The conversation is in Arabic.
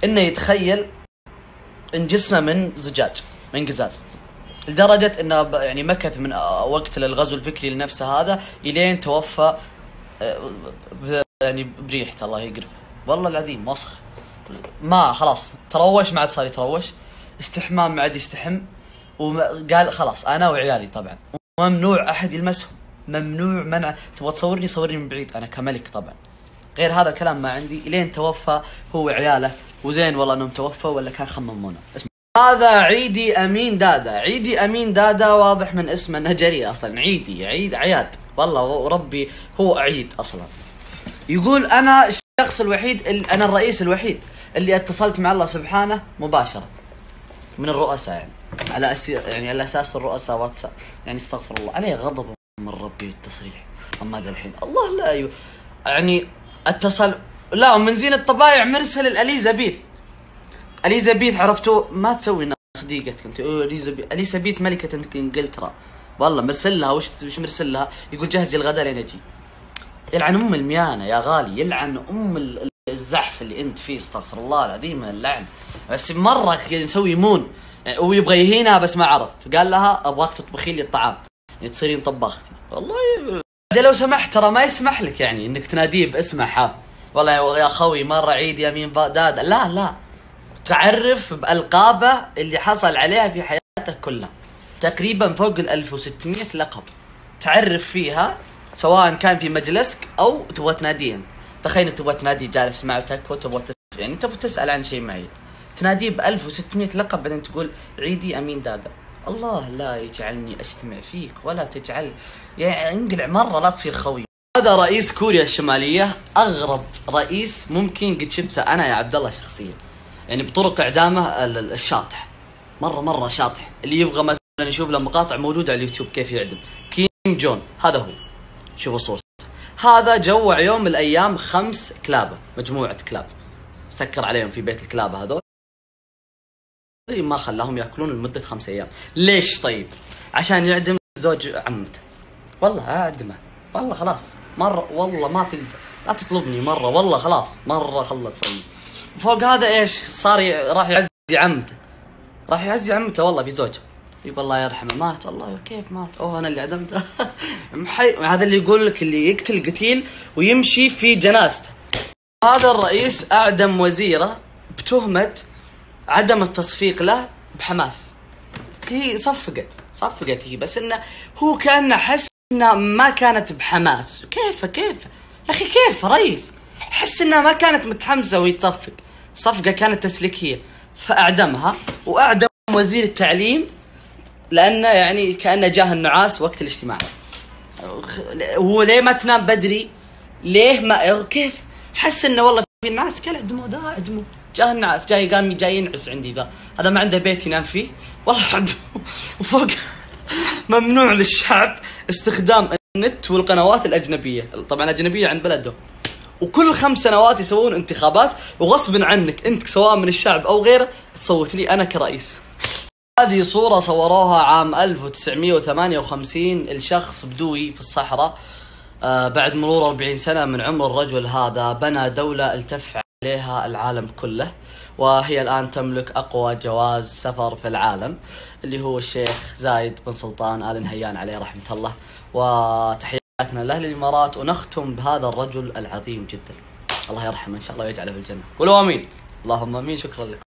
انه يتخيل ان جسمه من زجاج، من قزاز، لدرجة انه يعني مكث من وقت للغزو الفكري لنفسه هذا الين توفى يعني بريحته الله يقرفه. والله العظيم وسخ، ما خلاص تروش، ما عاد صار يتروش، استحمام ما عاد يستحم، وقال خلاص انا وعيالي طبعا ممنوع احد يلمسهم، ممنوع منع، تبغى تصورني صورني من بعيد انا كملك طبعا، غير هذا الكلام ما عندي. الين توفى هو وعياله، وزين والله انهم توفوا ولا كان خممونا. هذا عيدي امين دادا. عيدي امين دادا واضح من اسمه انه جريء اصلا، عيدي عيد عياد والله وربي هو عيد اصلا. يقول انا الشخص الوحيد انا الرئيس الوحيد اللي اتصلت مع الله سبحانه مباشرة من الرؤساء، يعني على اساس الرؤساء واتساب، يعني استغفر الله عليه غضب من ربي والتصريح. اما هذا الحين الله لا يعني اتصل، لا ومن زين الطبايع مرسل الاليزابيث. اليزابيث عرفتوا ما تسوي ناس صديقتك انت، اليزابيث ملكة انجلترا والله مرسل لها. وش مرسل لها؟ يقول جهزي الغداء لين اجي. يلعن ام الميانه يا غالي، يلعن ام الزحف اللي انت فيه، استغفر الله العظيم اللعن. بس مره مسوي مون يعني، ويبغى يهينها بس ما عرف، فقال لها ابغاك تطبخي لي الطعام يعني تصيرين طباختي. والله لو سمحت ترى ما يسمح لك يعني انك تناديه باسمه والله يا خوي مره عيد يمين دادا، لا تعرف بألقابه اللي حصل عليها في حياته كلها، تقريبا فوق 1600 لقب تعرف فيها، سواء كان في مجلسك او تبغى تناديه. تخيل تبغى تنادي جالس معه تكفى وتبغى يعني تبغى تسأل عن شيء معين، تناديه ب 1600 لقب بعدين تقول عيدي امين دادا. الله لا يجعلني اجتمع فيك ولا تجعل يعني انقلع مره، لا تصير خوي. هذا رئيس كوريا الشماليه، اغرب رئيس ممكن قد شفته انا يا عبد الله شخصيا، يعني بطرق اعدامه الشاطح، مره شاطح. اللي يبغى مثلا يشوف له مقاطع موجوده على اليوتيوب كيف يعدم كيم جون، هذا هو، شوفوا صورته. هذا جوع يوم من الايام 5 كلابه، مجموعه كلاب، سكر عليهم في بيت الكلابه هذول، ما خلاهم ياكلون لمده 5 ايام. ليش طيب؟ عشان يعدم زوج عمته. والله اعدمه والله خلاص مره، والله ما تقدر لا تطلبني مره، والله خلاص مره خلص. فوق هذا ايش صار؟ راح يعزي عمته، راح يعزي عمته والله في زوجه، يبا الله يرحمه مات. الله كيف مات؟ اوه انا اللي عدمته. هذا اللي يقول لك اللي يقتل قتيل ويمشي في جنازته. هذا الرئيس اعدم وزيره بتهمه عدم التصفيق له بحماس. هي صفقت هي، بس انه هو كان حس انها ما كانت بحماس. كيف يا اخي كيف رئيس؟ حس انها ما كانت متحمسه وهي تصفق، صفقه كانت تسليكيه، فاعدمها. واعدم وزير التعليم لانه يعني كانه جاه النعاس وقت الاجتماع. هو ليه ما تنام بدري؟ ليه ما كيف حس انه والله في الناس كل اعدموا جاه النعاس، جاي ينعس عندي ذا، هذا ما عنده بيت ينام فيه والله عدموا. وفوق ممنوع للشعب استخدام النت والقنوات الاجنبيه، طبعا اجنبيه عند بلده، وكل 5 سنوات يسوون انتخابات وغصب عنك انت سواء من الشعب او غيره تصوت لي انا كرئيس. هذه صورة صوروها عام 1958 لشخص بدوي في الصحراء، بعد مرور 40 سنة من عمر الرجل هذا بنى دولة التف عليها العالم كله، وهي الآن تملك أقوى جواز سفر في العالم، اللي هو الشيخ زايد بن سلطان آل نهيان عليه رحمة الله. وتحياتنا لأهل الإمارات، ونختم بهذا الرجل العظيم جدا، الله يرحمه إن شاء الله ويجعله في الجنة. قولوا آمين. اللهم آمين. شكرا لكم.